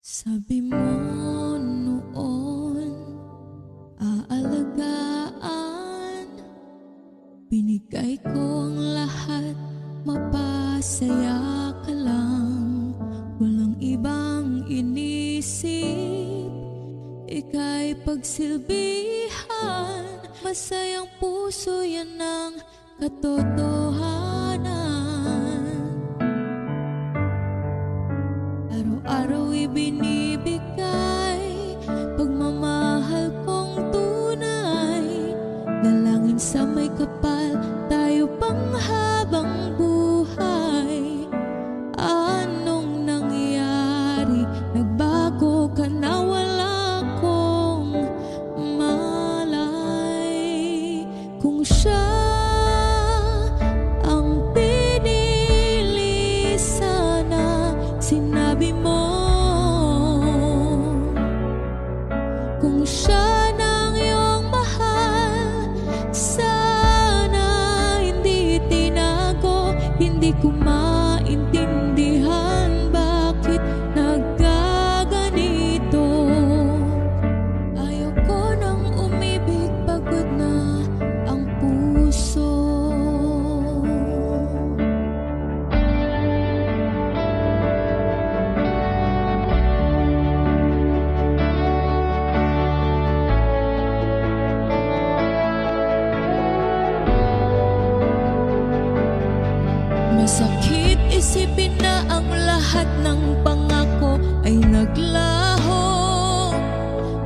Sabi mo noon, aalagaan, binigay ko ang lahat, mapasaya ka lang. Walang ibang inisip, ika'y pagsilbihan. Masayang puso, yan ang katotohanan. Araw-araw ibinibigay pagmamahal kong tunay. Dalangin sa may kapal, tayo pang habang buhay. Anong nangyari? Nagbago ka na, wala akong malay. Kung siya ang pinili, sana sinabi mo. Kung siya nang iyong mahal, sana hindi tinago. Hindi ko maintindihan bakit nagkaganito. Ayaw ko nang umibig, pagod na ang puso. Masakit isipin na ang lahat ng pangako ay naglaho.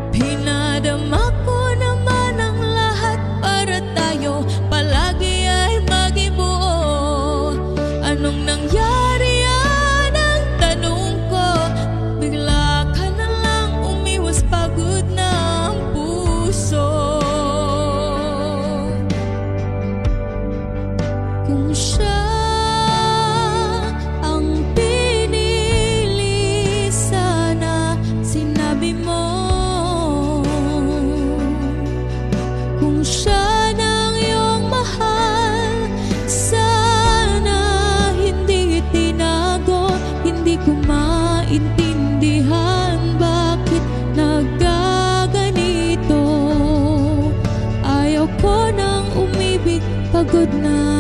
Pinadama ko naman ang lahat para tayo palagi ay maging buo. Anong nangyari, yan ang tanong ko. Bigla ka na lang umiwas, pagod na ang puso. Kung siya siya nang iyong mahal, sana hindi tinago. Hindi ko maintindihan bakit nagkaganito. Ayaw ko nang umibig, pagod na